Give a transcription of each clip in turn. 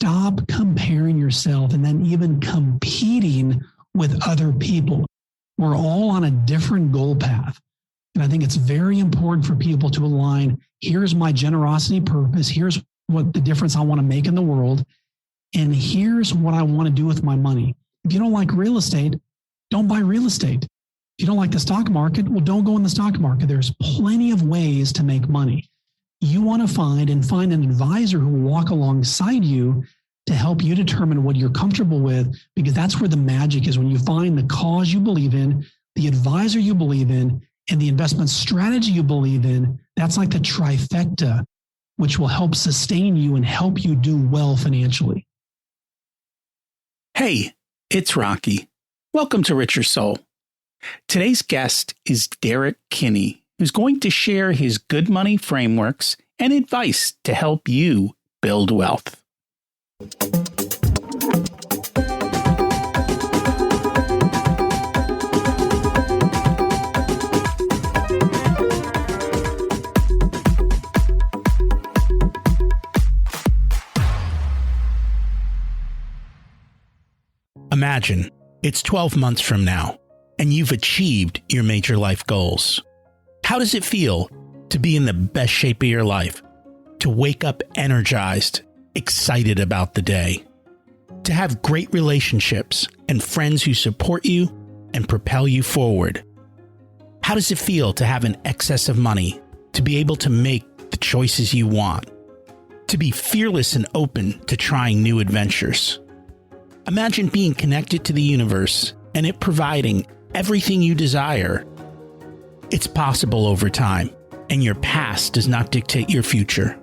stop comparing yourself and then even competing with other people. We're all on a different goal path. And I think it's very important for people to align, here's my generosity purpose, here's what the difference I want to make in the world, and here's what I want to do with my money. If you don't like real estate, don't buy real estate. If you don't like the stock market, well, don't go in the stock market. There's plenty of ways to make money. You want to find an advisor who will walk alongside you to help you determine what you're comfortable with, because that's where the magic is. When you find the cause you believe in, the advisor you believe in, and the investment strategy you believe in, that's like the trifecta, which will help sustain you and help you do well financially. Hey, it's Rocky. Welcome to Richer Soul. Today's guest is Derrick Kinney, who's going to share his good money frameworks and advice to help you build wealth. Imagine it's 12 months from now, and you've achieved your major life goals. How does it feel to be in the best shape of your life? To wake up energized, excited about the day? To have great relationships and friends who support you and propel you forward? How does it feel to have an excess of money, to be able to make the choices you want? To be fearless and open to trying new adventures? Imagine being connected to the universe and it providing everything you desire. It's possible over time, and your past does not dictate your future.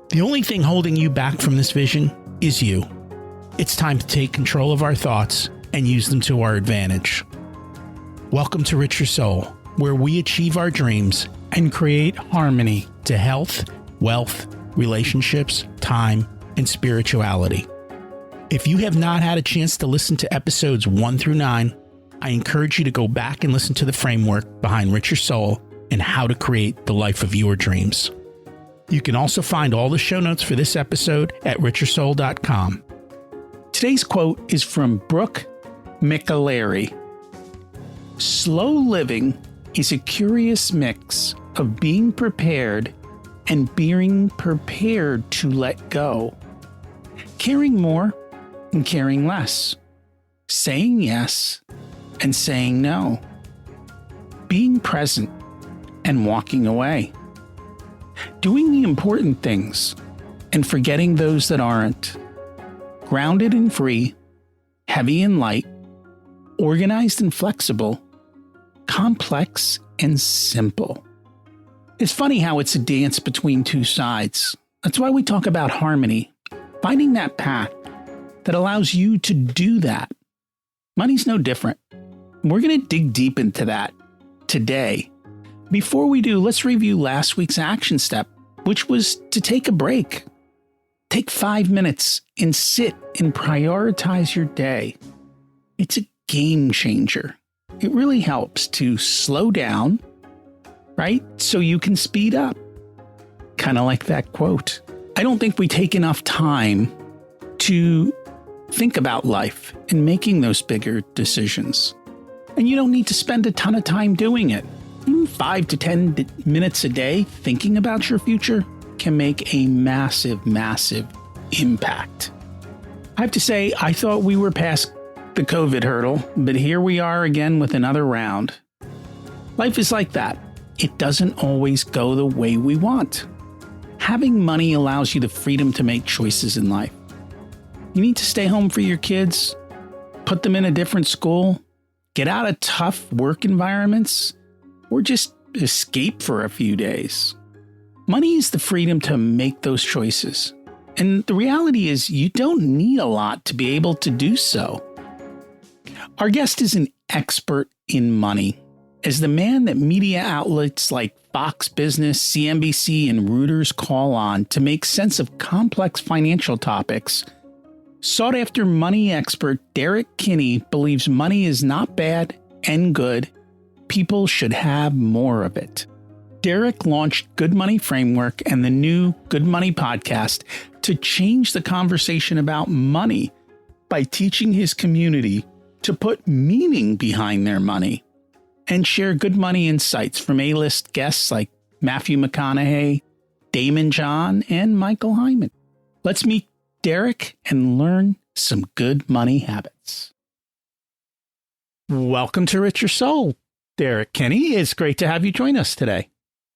The only thing holding you back from this vision is you. It's time to take control of our thoughts and use them to our advantage. Welcome to Richer Soul, where we achieve our dreams and create harmony to health, wealth, relationships, time, and spirituality. If you have not had a chance to listen to episodes 1 through 9, I encourage you to go back and listen to the framework behind Richer Soul and how to create the life of your dreams. You can also find all the show notes for this episode at richersoul.com. Today's quote is from Brooke McAlery. Slow living is a curious mix of being prepared and being prepared to let go. Caring more and caring less. Saying yes and saying no. Being present and walking away. Doing the important things and forgetting those that aren't. Grounded and free, heavy and light, organized and flexible, complex and simple. It's funny how it's a dance between two sides. That's why we talk about harmony, finding that path that allows you to do that. Money's no different. We're going to dig deep into that today. Before we do, let's review last week's action step, which was to take a break. Take 5 minutes and sit and prioritize your day. It's a game changer. It really helps to slow down, right? So you can speed up. Kind of like that quote. I don't think we take enough time to think about life and making those bigger decisions. And you don't need to spend a ton of time doing it. 5 to 10 minutes a day thinking about your future can make a massive, massive impact. I have to say, I thought we were past the COVID hurdle, but here we are again with another round. Life is like that. It doesn't always go the way we want. Having money allows you the freedom to make choices in life. You need to stay home for your kids, put them in a different school, get out of tough work environments, or just escape for a few days. Money is the freedom to make those choices. And the reality is you don't need a lot to be able to do so. Our guest is an expert in money. As the man that media outlets like Fox Business, CNBC, and Reuters call on to make sense of complex financial topics, sought-after money expert Derrick Kinney believes money is not bad and good. People should have more of it. Derrick launched Good Money Framework and the new Good Money podcast to to change the conversation about money by teaching his community to put meaning behind their money and share good money insights from A-list guests like Matthew McConaughey, Daymond John, and Michael Hyman. Let's meet Derrick and learn some good money habits. Welcome to Rich Your Soul, Derrick Kinney. It's great to have you join us today.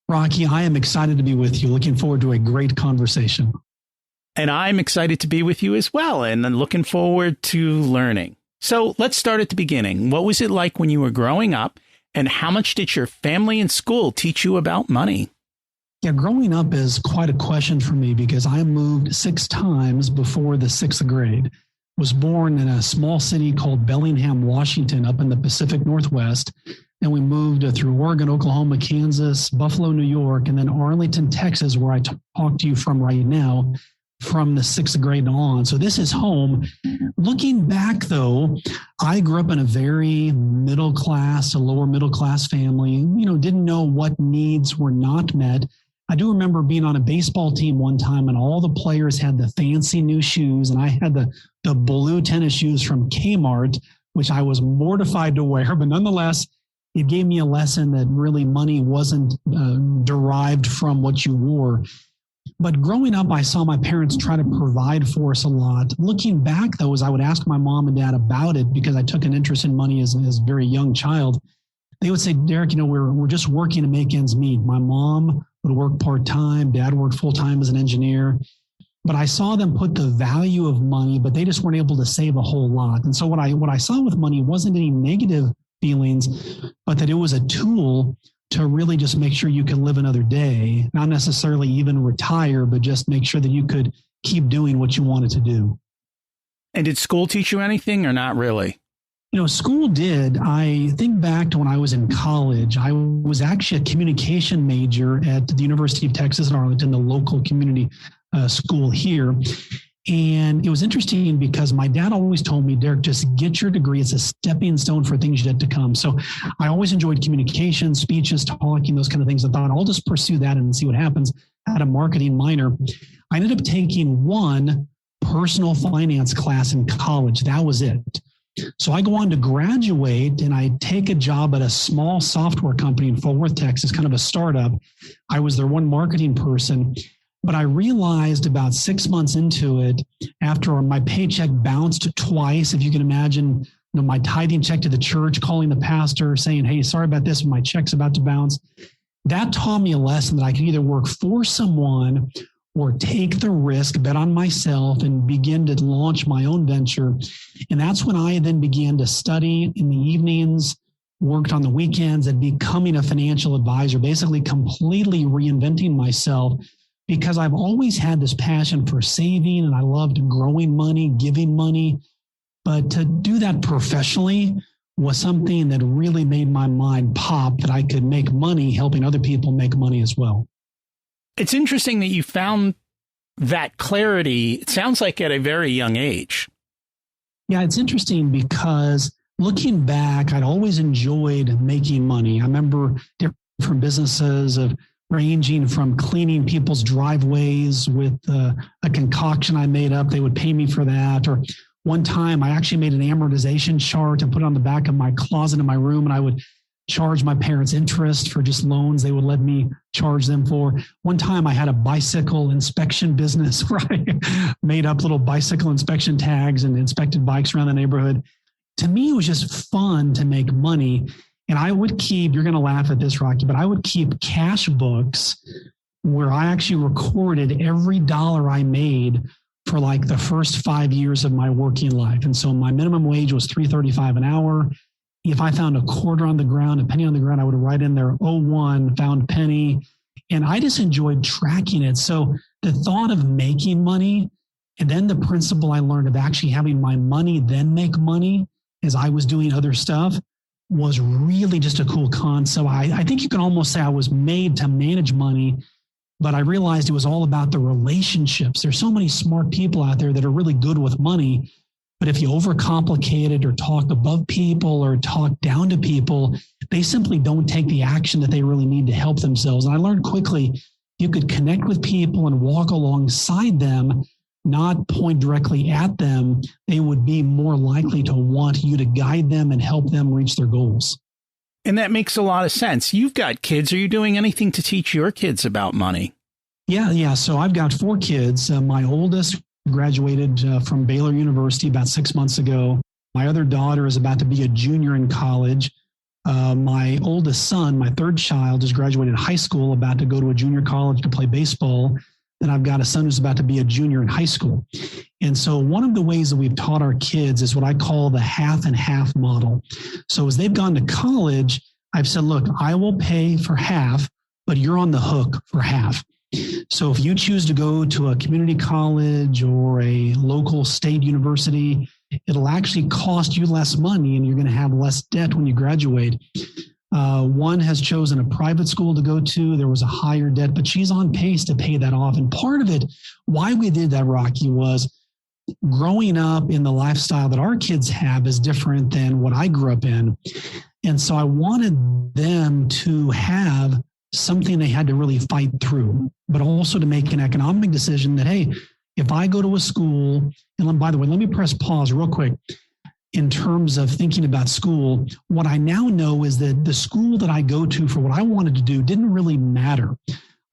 Rocky, I am excited to be with you. Looking forward to a great conversation. And I'm excited to be with you as well, and I'm looking forward to learning. So let's start at the beginning. What was it like when you were growing up, and how much did your family and school teach you about money? Yeah, growing up is quite a question for me because I moved 6 times before the 6th grade. Was born in a small city called Bellingham, Washington, up in the Pacific Northwest. Then we moved through Oregon, Oklahoma, Kansas, Buffalo, New York, and then Arlington, Texas, where I talk to you from right now, from the 6th grade on. So this is home. Looking back, though, I grew up in a very middle class to lower middle class family, didn't know what needs were not met. I do remember being on a baseball team one time and all the players had the fancy new shoes and I had the blue tennis shoes from Kmart, which I was mortified to wear, but nonetheless, it gave me a lesson that really money wasn't derived from what you wore. But growing up, I saw my parents try to provide for us a lot. Looking back, though, as I would ask my mom and dad about it, because I took an interest in money as a very young child, they would say, Derrick, we're just working to make ends meet. My mom would work part-time. Dad worked full-time as an engineer. But I saw them put the value of money, but they just weren't able to save a whole lot. And so what I saw with money wasn't any negative feelings, but that it was a tool to really just make sure you could live another day, not necessarily even retire, but just make sure that you could keep doing what you wanted to do. And did school teach you anything or not really? School did. I think back to when I was in college. I was actually a communication major at the University of Texas at Arlington, the local community school here. And it was interesting because my dad always told me, Derrick, just get your degree. It's a stepping stone for things yet to come. So I always enjoyed communication, speeches, talking, those kind of things. I thought I'll just pursue that and see what happens. I had a marketing minor. I ended up taking one personal finance class in college. That was it. So I go on to graduate and I take a job at a small software company in Fort Worth, Texas, kind of a startup. I was their one marketing person. But I realized about 6 months into it, after my paycheck bounced twice, if you can imagine, my tithing check to the church, calling the pastor, saying, hey, sorry about this, my check's about to bounce. That taught me a lesson that I can either work for someone or take the risk, bet on myself, and begin to launch my own venture. And that's when I then began to study in the evenings, worked on the weekends, and becoming a financial advisor, basically completely reinventing myself. Because I've always had this passion for saving and I loved growing money, giving money. But to do that professionally was something that really made my mind pop that I could make money helping other people make money as well. It's interesting that you found that clarity, it sounds like at a very young age. Yeah, it's interesting because looking back, I'd always enjoyed making money. I remember different businesses of ranging from cleaning people's driveways with a concoction I made up. They would pay me for that. Or one time I actually made an amortization chart and put it on the back of my closet in my room, and I would charge my parents interest for just loans they would let me charge them for. One time I had a bicycle inspection business where I made up little bicycle inspection tags and inspected bikes around the neighborhood. To me, it was just fun to make money. And I would keep, you're going to laugh at this, Rocky, but I would keep cash books where I actually recorded every dollar I made for like the first 5 years of my working life. And so my minimum wage was $3.35 an hour. If I found a quarter on the ground, a penny on the ground, I would write in there 01, found penny. And I just enjoyed tracking it. So the thought of making money and then the principle I learned of actually having my money then make money as I was doing other stuff was really just a cool concept. I think you can almost say I was made to manage money, but I realized it was all about the relationships. There's so many smart people out there that are really good with money, but if you overcomplicate it or talk above people or talk down to people, they simply don't take the action that they really need to help themselves. And I learned quickly you could connect with people and walk alongside them, not point directly at them, they would be more likely to want you to guide them and help them reach their goals. And that makes a lot of sense. You've got kids. Are you doing anything to teach your kids about money? Yeah. So I've got 4 kids. My oldest graduated from Baylor University about 6 months ago. My other daughter is about to be a junior in college. My oldest son, my 3rd child, just graduated high school, about to go to a junior college to play baseball. And I've got a son who's about to be a junior in high school. And so one of the ways that we've taught our kids is what I call the half and half model. So as they've gone to college, I've said, look, I will pay for half, but you're on the hook for half. So if you choose to go to a community college or a local state university, it'll actually cost you less money and you're going to have less debt when you graduate. One has chosen a private school to go to. There was a higher debt, but she's on pace to pay that off. And part of it, why we did that, Rocky, was growing up in the lifestyle that our kids have is different than what I grew up in. And so I wanted them to have something they had to really fight through, but also to make an economic decision that, hey, if I go to a school, and by the way, let me press pause real quick. In terms of thinking about school, what I now know is that the school that I go to for what I wanted to do didn't really matter.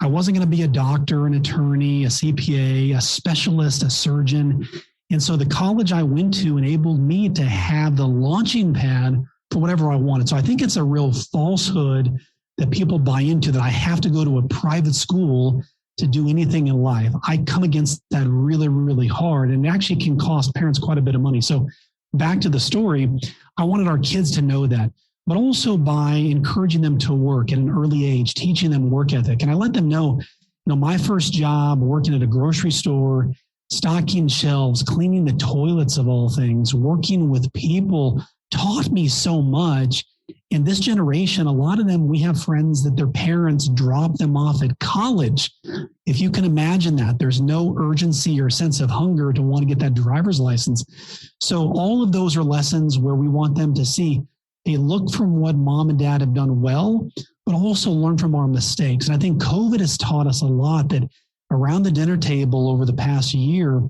I wasn't going to be a doctor, an attorney, a CPA, a specialist, a surgeon. And so the college I went to enabled me to have the launching pad for whatever I wanted. So I think it's a real falsehood that people buy into, that I have to go to a private school to do anything in life. I come against that really, really hard, and it actually can cost parents quite a bit of money. So back to the story, I wanted our kids to know that, but also by encouraging them to work at an early age, teaching them work ethic. And I let them know, my first job working at a grocery store, stocking shelves, cleaning the toilets of all things, working with people taught me so much. And this generation, a lot of them, we have friends that their parents dropped them off at college. If you can imagine that, there's no urgency or sense of hunger to want to get that driver's license. So all of those are lessons where we want them to see, hey, look from what mom and dad have done well, but also learn from our mistakes. And I think COVID has taught us a lot, that around the dinner table over the past year,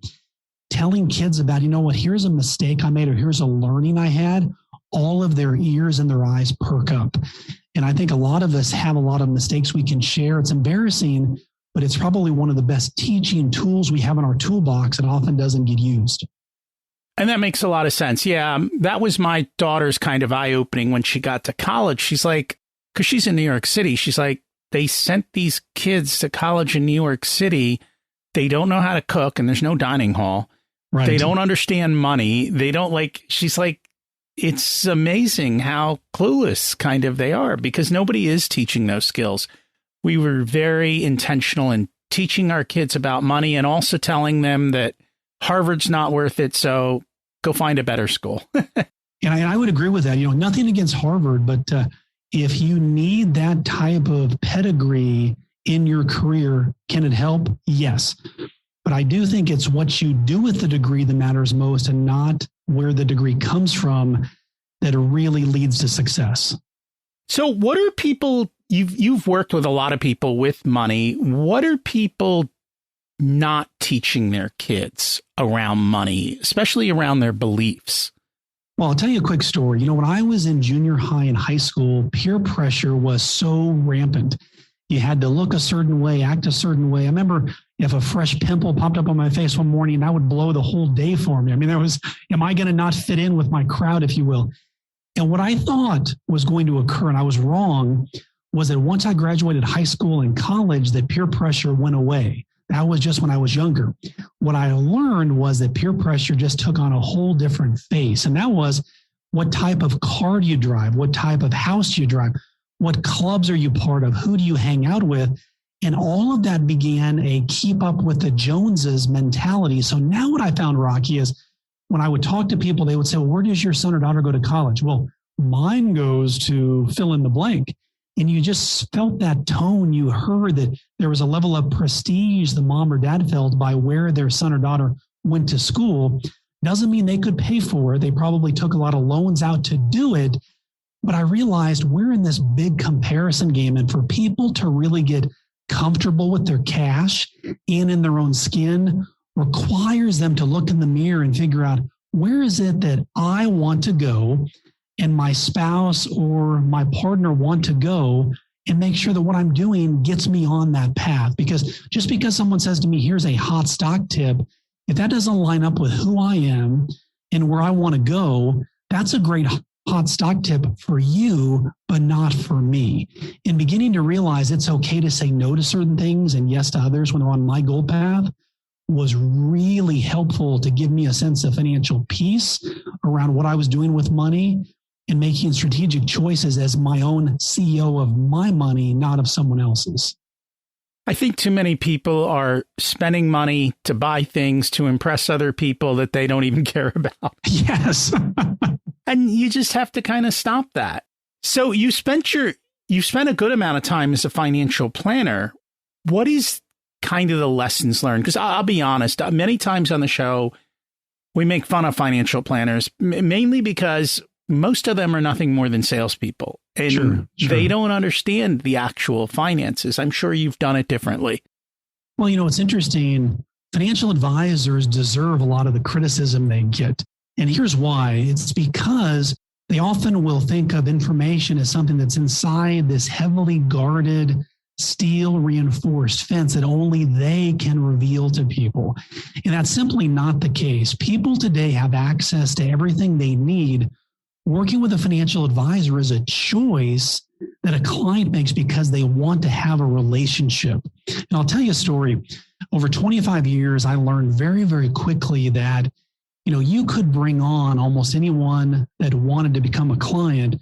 telling kids about, here's a mistake I made, or here's a learning I had, all of their ears and their eyes perk up. And I think a lot of us have a lot of mistakes we can share. It's embarrassing, but it's probably one of the best teaching tools we have in our toolbox that often doesn't get used. And that makes a lot of sense. Yeah, that was my daughter's kind of eye-opening when she got to college. She's like, because she's in New York City, she's like, they sent these kids to college in New York City. They don't know how to cook, and there's no dining hall. Right. They don't understand money. They don't she's like, it's amazing how clueless kind of they are, because nobody is teaching those skills. We were very intentional in teaching our kids about money and also telling them that Harvard's not worth it. So go find a better school. And I would agree with that. Nothing against Harvard, but if you need that type of pedigree in your career, can it help? Yes. But I do think it's what you do with the degree that matters most, and not where the degree comes from, that really leads to success. So what are people, you've worked with a lot of people with money. What are people not teaching their kids around money, especially around their beliefs? Well, I'll tell you a quick story. When I was in junior high and high school, peer pressure was so rampant. You had to look a certain way, act a certain way. I remember if a fresh pimple popped up on my face one morning, that would blow the whole day for me. I mean, am I going to not fit in with my crowd, if you will? And what I thought was going to occur, and I was wrong, was that once I graduated high school and college, that peer pressure went away. That was just when I was younger. What I learned was that peer pressure just took on a whole different face. And that was, what type of car do you drive? What type of house do you drive? What clubs are you part of? Who do you hang out with? And all of that began a keep up with the Joneses mentality. So now what I found, Rocky, is when I would talk to people, they would say, well, where does your son or daughter go to college? Well, mine goes to fill in the blank. And you just felt that tone. You heard that there was a level of prestige the mom or dad felt by where their son or daughter went to school. Doesn't mean they could pay for it. They probably took a lot of loans out to do it. But I realized we're in this big comparison game. And for people to really get comfortable with their cash and in their own skin, requires them to look in the mirror and figure out, where is it that I want to go and my spouse or my partner want to go, and make sure that what I'm doing gets me on that path. Because just because someone says to me, here's a hot stock tip, if that doesn't line up with who I am and where I want to go, that's a great hot stock tip for you, but not for me. And beginning to realize it's okay to say no to certain things and yes to others when they're on my goal path was really helpful to give me a sense of financial peace around what I was doing with money and making strategic choices as my own CEO of my money, not of someone else's. I think too many people are spending money to buy things to impress other people that they don't even care about. Yes. And you just have to kind of stop that. So you spent a good amount of time as a financial planner. What is kind of the lessons learned? Because I'll be honest, many times on the show, we make fun of financial planners, mainly because most of them are nothing more than salespeople, and Sure. they don't understand the actual finances. I'm sure you've done it differently. Well, it's interesting. Financial advisors deserve a lot of the criticism they get. And here's why. It's because they often will think of information as something that's inside this heavily guarded, steel reinforced fence that only they can reveal to people. And that's simply not the case. People today have access to everything they need. Working with a financial advisor is a choice that a client makes because they want to have a relationship. And I'll tell you a story. Over 25 years, I learned very, very quickly that, you could bring on almost anyone that wanted to become a client,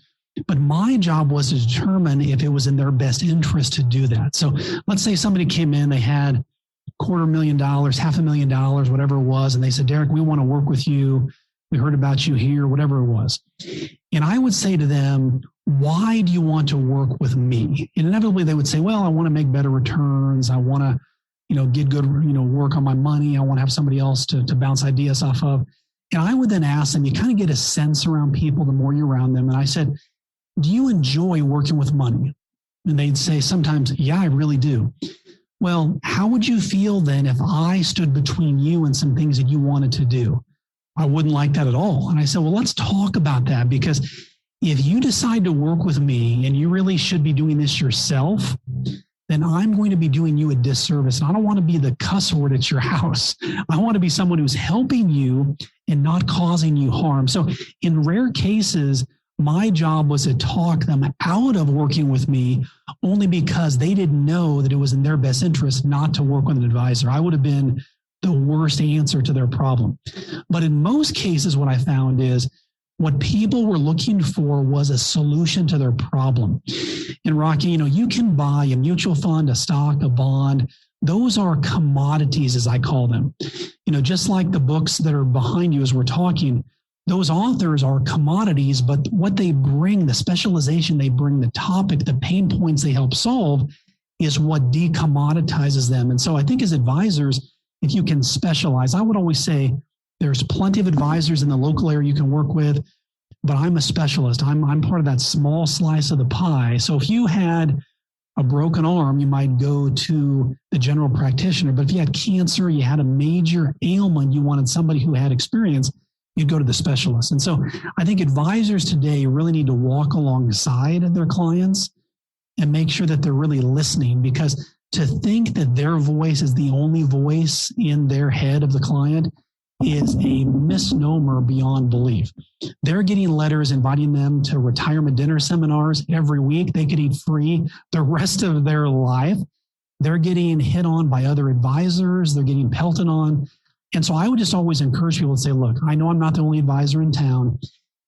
but my job was to determine if it was in their best interest to do that. So let's say somebody came in, they had $250,000, $500,000, whatever it was, and they said, Derrick, we want to work with you. We heard about you here, whatever it was. And I would say to them, why do you want to work with me? And inevitably they would say, well, I want to make better returns. I want to, get good, work on my money. I want to have somebody else to bounce ideas off of. And I would then ask them, you kind of get a sense around people the more you're around them. And I said, do you enjoy working with money? And they'd say sometimes, yeah, I really do. Well, how would you feel then if I stood between you and some things that you wanted to do? I wouldn't like that at all. And I said, well, let's talk about that, because if you decide to work with me and you really should be doing this yourself, then I'm going to be doing you a disservice. And I don't want to be the cuss word at your house. I want to be someone who's helping you and not causing you harm. So in rare cases, my job was to talk them out of working with me only because they didn't know that it was in their best interest not to work with an advisor. I would have been the worst answer to their problem. But in most cases, what I found is what people were looking for was a solution to their problem. And Rocky, you can buy a mutual fund, a stock, a bond. Those are commodities, as I call them. Just like the books that are behind you as we're talking, those authors are commodities, but what they bring, the specialization they bring, the topic, the pain points they help solve is what decommoditizes them. And so I think as advisors, if you can specialize, I would always say there's plenty of advisors in the local area you can work with, but I'm a specialist. I'm part of that small slice of the pie. So if you had a broken arm, you might go to the general practitioner. But if you had cancer, you had a major ailment, you wanted somebody who had experience, you'd go to the specialist. And so I think advisors today really need to walk alongside their clients and make sure that they're really listening, because to think that their voice is the only voice in their head of the client is a misnomer beyond belief. They're getting letters inviting them to retirement dinner seminars every week. They could eat free the rest of their life. They're getting hit on by other advisors. They're getting pelted on. And so I would just always encourage people to say, look, I know I'm not the only advisor in town.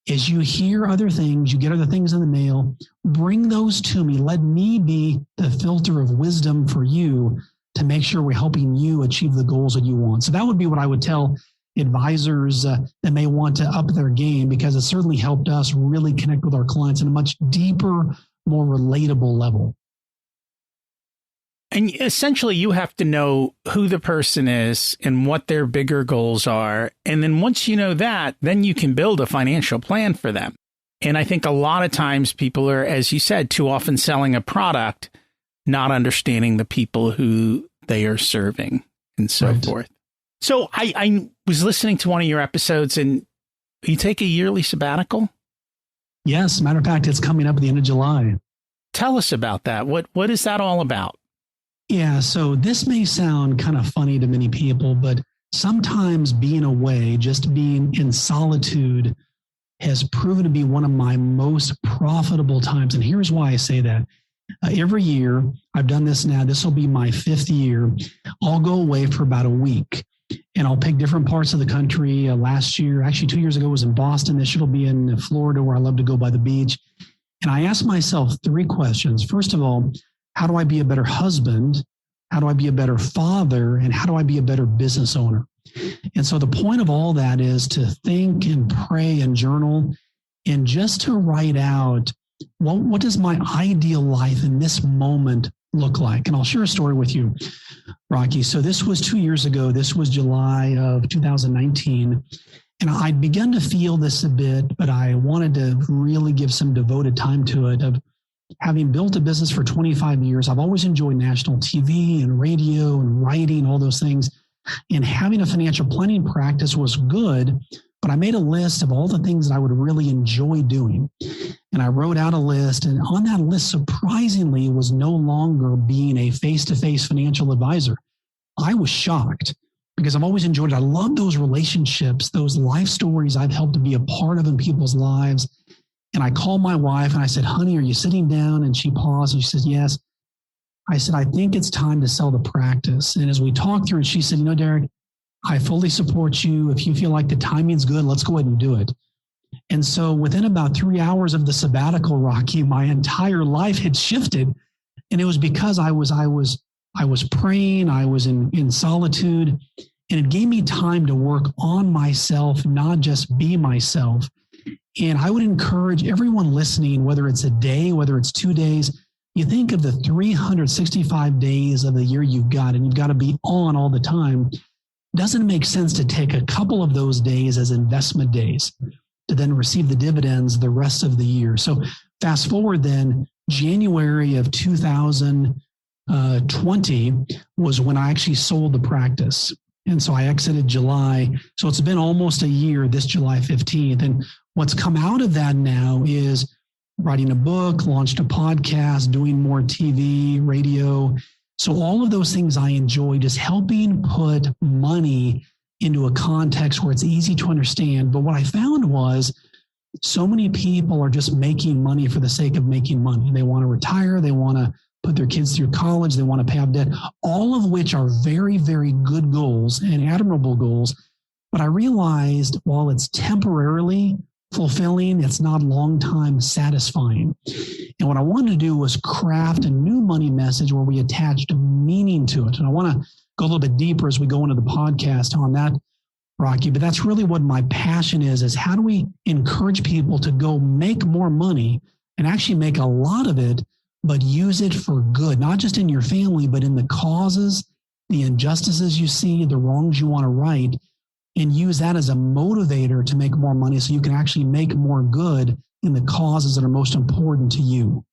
As you hear other things, you get other things in the mail, bring those to me. Let me be the filter of wisdom for you to make sure we're helping you achieve the goals that you want. So that would be what I would tell advisors that may want to up their game, because it certainly helped us really connect with our clients in a much deeper, more relatable level. And essentially, you have to know who the person is and what their bigger goals are. And then once you know that, then you can build a financial plan for them. And I think a lot of times people are, as you said, too often selling a product, not understanding the people who they are serving and so forth. So I was listening to one of your episodes, and you take a yearly sabbatical? Yes. Matter of fact, it's coming up at the end of July. Tell us about that. What is that all about? Yeah. So this may sound kind of funny to many people, but sometimes being away, just being in solitude, has proven to be one of my most profitable times. And here's why I say that. Every year, I've done this now, this will be my 5th year. I'll go away for about a week and I'll pick different parts of the country. Last year, actually 2 years ago, was in Boston. This year will be in Florida, where I love to go by the beach. And I ask myself 3 questions. First of all, how do I be a better husband? How do I be a better father? And how do I be a better business owner? And so the point of all that is to think and pray and journal, and just to write out, what does my ideal life in this moment look like? And I'll share a story with you, Rocky. So this was 2 years ago. This was July of 2019. And I'd begun to feel this a bit, but I wanted to really give some devoted time to it. Of having built a business for 25 years, I've always enjoyed national TV and radio and writing, all those things. And having a financial planning practice was good, but I made a list of all the things that I would really enjoy doing. And I wrote out a list, and on that list, surprisingly, was no longer being a face-to-face financial advisor. I was shocked because I've always enjoyed it. I love those relationships, those life stories I've helped to be a part of in people's lives. And I called my wife and I said, honey, are you sitting down? And she paused and she said, yes. I said, I think it's time to sell the practice. And as we talked through it, she said, Derrick, I fully support you. If you feel like the timing's good, let's go ahead and do it. And so within about 3 hours of the sabbatical, Rocky, my entire life had shifted. And it was because I was praying, I was in solitude, and it gave me time to work on myself, not just be myself. And I would encourage everyone listening, whether it's a day, whether it's 2 days, you think of the 365 days of the year you've got, and you've got to be on all the time. Doesn't it make sense to take a couple of those days as investment days to then receive the dividends the rest of the year? So fast forward then, January of 2020 was when I actually sold the practice. And so I exited July. So it's been almost a year, this July 15th. And what's come out of that now is writing a book, launched a podcast, doing more TV, radio. So all of those things I enjoy, just helping put money into a context where it's easy to understand. But what I found was so many people are just making money for the sake of making money. They want to retire. They want to put their kids through college. They want to pay off debt, all of which are very, very good goals and admirable goals. But I realized while it's temporarily fulfilling, it's not long-time satisfying. And what I wanted to do was craft a new money message where we attached meaning to it. And I want to go a little bit deeper as we go into the podcast on that, Rocky. But that's really what my passion is how do we encourage people to go make more money and actually make a lot of it, but use it for good, not just in your family, but in the causes, the injustices you see, the wrongs you want to right, and use that as a motivator to make more money so you can actually make more good in the causes that are most important to you.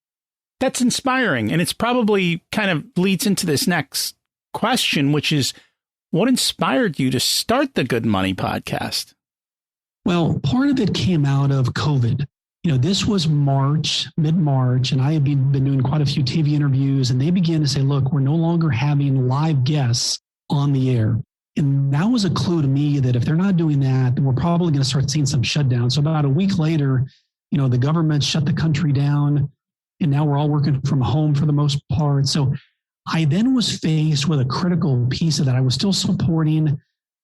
That's inspiring. And it's probably kind of leads into this next question, which is, what inspired you to start the Good Money podcast? Well, part of it came out of COVID. This was mid-March, and I had been doing quite a few TV interviews, and they began to say, look, we're no longer having live guests on the air. And that was a clue to me that if they're not doing that, then we're probably going to start seeing some shutdowns. So about a week later, the government shut the country down, and now we're all working from home for the most part. So I then was faced with a critical piece of that. I was still supporting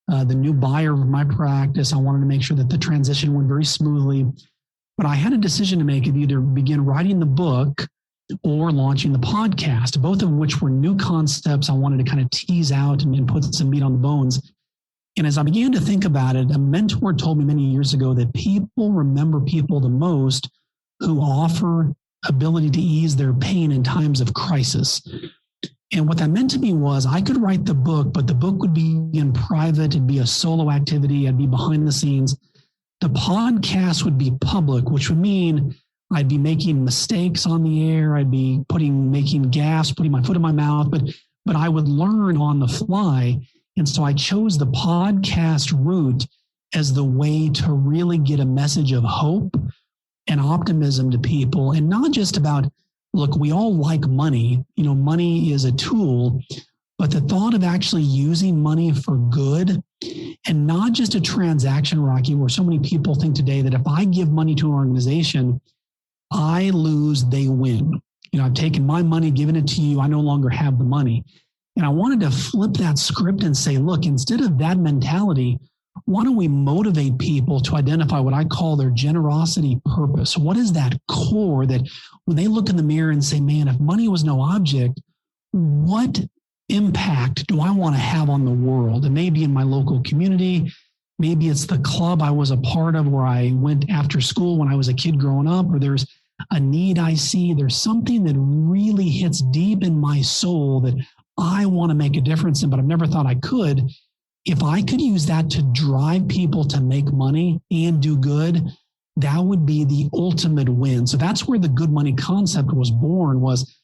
the new buyer of my practice. I wanted to make sure that the transition went very smoothly. But I had a decision to make of either begin writing the book or launching the podcast, both of which were new concepts I wanted to kind of tease out and put some meat on the bones. And as I began to think about it, a mentor told me many years ago that people remember people the most who offer ability to ease their pain in times of crisis. And what that meant to me was I could write the book, but the book would be in private. It'd be a solo activity. I'd be behind the scenes. The podcast would be public, which would mean I'd be making mistakes on the air. I'd be making gaffes, putting my foot in my mouth, but I would learn on the fly. And so I chose the podcast route as the way to really get a message of hope and optimism to people. And not just about, look, we all like money. Money is a tool, but the thought of actually using money for good and not just a transaction, Rocky, where so many people think today that if I give money to an organization, I lose, they win. I've taken my money, given it to you. I no longer have the money. And I wanted to flip that script and say, look, instead of that mentality, why don't we motivate people to identify what I call their generosity purpose? What is that core that when they look in the mirror and say, man, if money was no object, what impact do I want to have on the world? And maybe in my local community, maybe it's the club I was a part of where I went after school when I was a kid growing up, or there's a need I see. There's something that really hits deep in my soul that I want to make a difference in, but I've never thought I could. If I could use that to drive people to make money and do good, that would be the ultimate win. So that's where the good money concept was born, was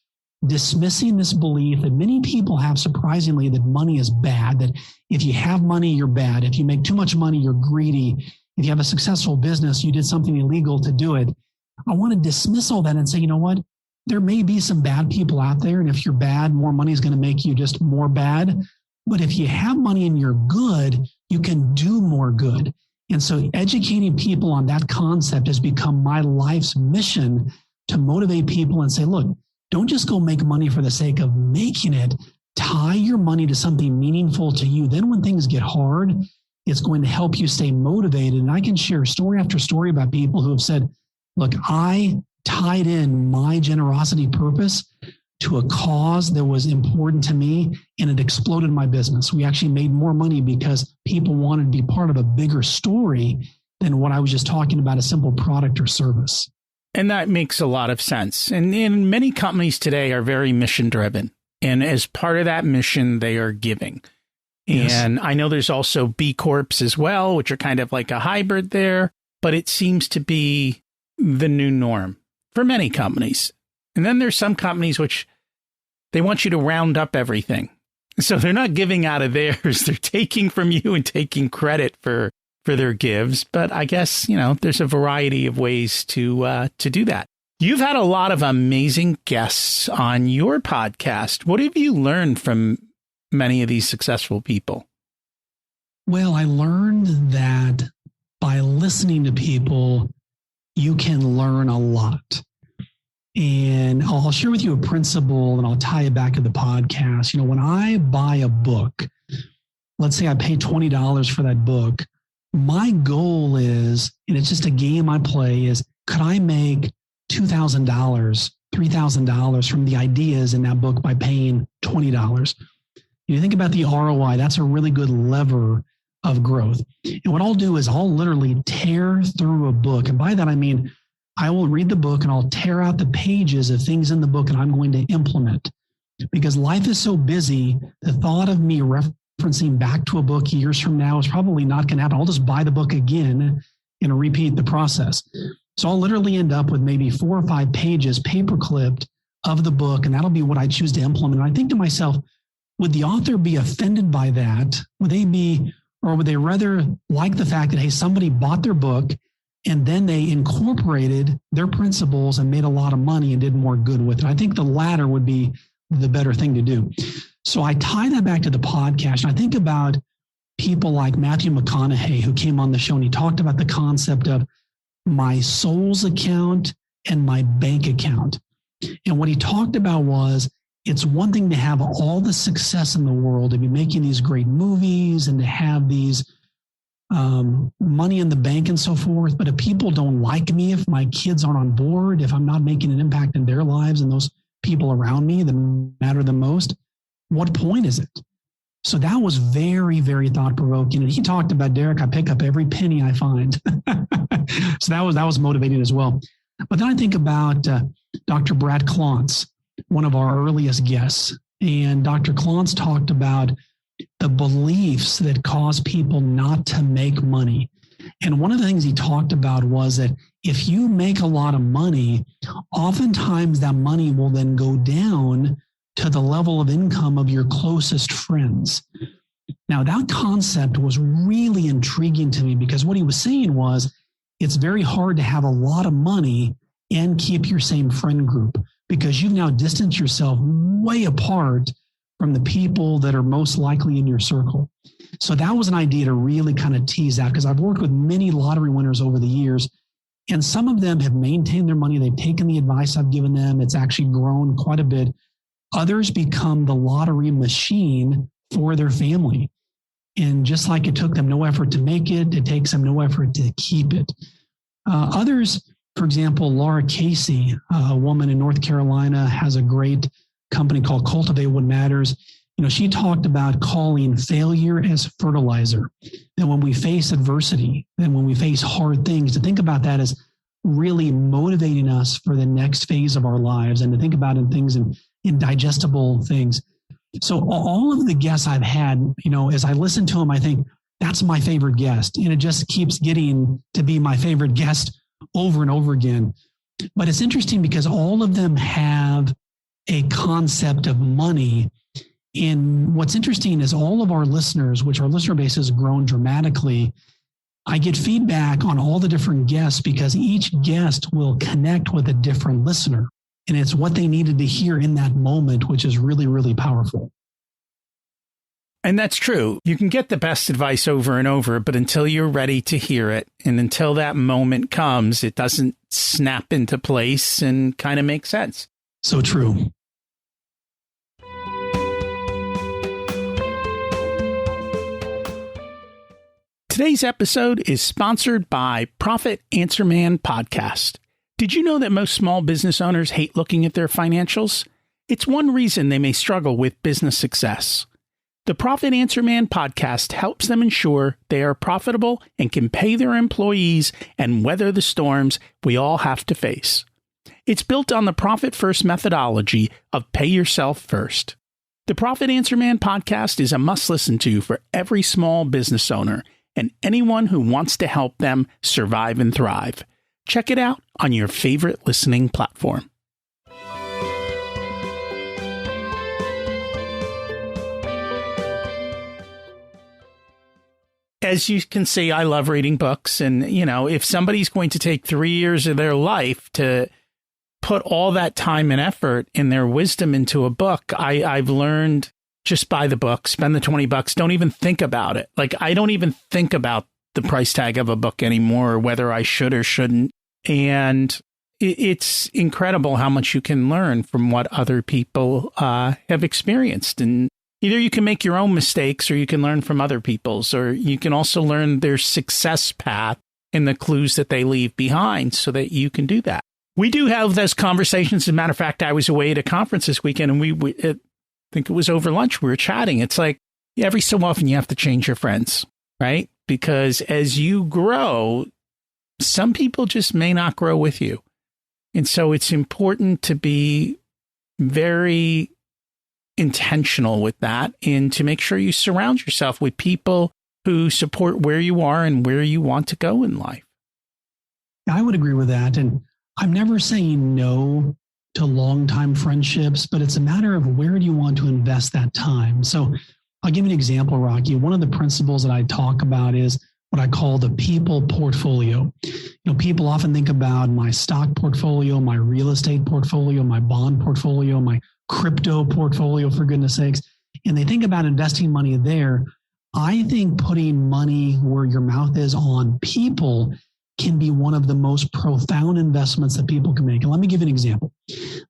dismissing this belief that many people have, surprisingly, that money is bad, that if you have money, you're bad. If you make too much money, you're greedy. If you have a successful business, you did something illegal to do it. I want to dismiss all that and say, you know what? There may be some bad people out there. And if you're bad, more money is going to make you just more bad. But if you have money and you're good, you can do more good. And so educating people on that concept has become my life's mission, to motivate people and say, look, don't just go make money for the sake of making it. Tie your money to something meaningful to you. Then when things get hard, it's going to help you stay motivated. And I can share story after story about people who have said, look, I tied in my generosity purpose to a cause that was important to me, and it exploded my business. We actually made more money because people wanted to be part of a bigger story than what I was just talking about, a simple product or service. And that makes a lot of sense. And many companies today are very mission driven. And as part of that mission, they are giving. Yes. And I know there's also B Corps as well, which are kind of like a hybrid there, but it seems to be the new norm for many companies. And then there's some companies which they want you to round up everything. So they're not giving out of theirs. They're taking from you and taking credit for their gives. But I guess, there's a variety of ways to do that. You've had a lot of amazing guests on your podcast. What have you learned from many of these successful people? Well, I learned that by listening to people, you can learn a lot. And I'll share with you a principle, and I'll tie it back to the podcast. When I buy a book, let's say I pay $20 for that book, my goal is, and it's just a game I play, is could I make $2,000, $3,000 from the ideas in that book by paying $20? You think about the ROI, that's a really good lever of growth. And what I'll do is I'll literally tear through a book. And by that, I mean, I will read the book and I'll tear out the pages of things in the book and I'm going to implement. Because life is so busy, the thought of me referencing back to a book years from now is probably not going to happen. I'll just buy the book again and repeat the process. So I'll literally end up with maybe 4 or 5 pages paper clipped of the book, and that'll be what I choose to implement. And I think to myself, would the author be offended by that? Would they rather like the fact that, hey, somebody bought their book and then they incorporated their principles and made a lot of money and did more good with it? I think the latter would be the better thing to do. So I tie that back to the podcast. And I think about people like Matthew McConaughey, who came on the show, and he talked about the concept of my soul's account and my bank account. And what he talked about was, it's one thing to have all the success in the world, to be making these great movies and to have these money in the bank and so forth. But if people don't like me, if my kids aren't on board, if I'm not making an impact in their lives and those people around me that matter the most, what point is it? So that was very, very thought-provoking. And he talked about, Derrick, I pick up every penny I find. So that was motivating as well. But then I think about Dr. Brad Klontz, one of our earliest guests. And Dr. Klontz talked about the beliefs that cause people not to make money. And one of the things he talked about was that if you make a lot of money, oftentimes that money will then go down to the level of income of your closest friends. Now, that concept was really intriguing to me because what he was saying was it's very hard to have a lot of money and keep your same friend group because you've now distanced yourself way apart from the people that are most likely in your circle. So that was an idea to really kind of tease out because I've worked with many lottery winners over the years, and some of them have maintained their money. They've taken the advice I've given them. It's actually grown quite a bit. Others become the lottery machine for their family. And just like it took them no effort to make it, it takes them no effort to keep it. Others, for example, Laura Casey, a woman in North Carolina, has a great company called Cultivate What Matters. She talked about calling failure as fertilizer. That when we face adversity, and when we face hard things, to think about that as really motivating us for the next phase of our lives, and to think about things in digestible things. So all of the guests I've had, as I listen to them, I think that's my favorite guest. And it just keeps getting to be my favorite guest over and over again. But it's interesting because all of them have a concept of money. And what's interesting is all of our listeners, which our listener base has grown dramatically, I get feedback on all the different guests because each guest will connect with a different listener. And it's what they needed to hear in that moment, which is really, really powerful. And that's true. You can get the best advice over and over, but until you're ready to hear it and until that moment comes, it doesn't snap into place and kind of make sense. So true. Today's episode is sponsored by Profit Answer Man Podcast. Did you know that most small business owners hate looking at their financials? It's one reason they may struggle with business success. The Profit Answer Man podcast helps them ensure they are profitable and can pay their employees and weather the storms we all have to face. It's built on the Profit First methodology of pay yourself first. The Profit Answer Man podcast is a must listen to for every small business owner and anyone who wants to help them survive and thrive. Check it out on your favorite listening platform. As you can see, I love reading books. And, if somebody's going to take 3 years of their life to put all that time and effort and their wisdom into a book, I've learned just buy the book, spend the $20. Don't even think about it. I don't even think about the price tag of a book anymore, or whether I should or shouldn't. And it's incredible how much you can learn from what other people have experienced. And either you can make your own mistakes or you can learn from other people's, or you can also learn their success path and the clues that they leave behind so that you can do that. We do have those conversations. As a matter of fact, I was away at a conference this weekend and I think it was over lunch. We were chatting. It's like every so often you have to change your friends, right? Because as you grow, some people just may not grow with you. And so it's important to be very intentional with that and to make sure you surround yourself with people who support where you are and where you want to go in life. I would agree with that. And I'm never saying no to long-time friendships, but it's a matter of where do you want to invest that time. So I'll give you an example, Rocky. One of the principles that I talk about is what I call the people portfolio. People often think about my stock portfolio, my real estate portfolio, my bond portfolio, my crypto portfolio, for goodness sakes, and they think about investing money there. I think putting money where your mouth is on people can be one of the most profound investments that people can make. And let me give you an example.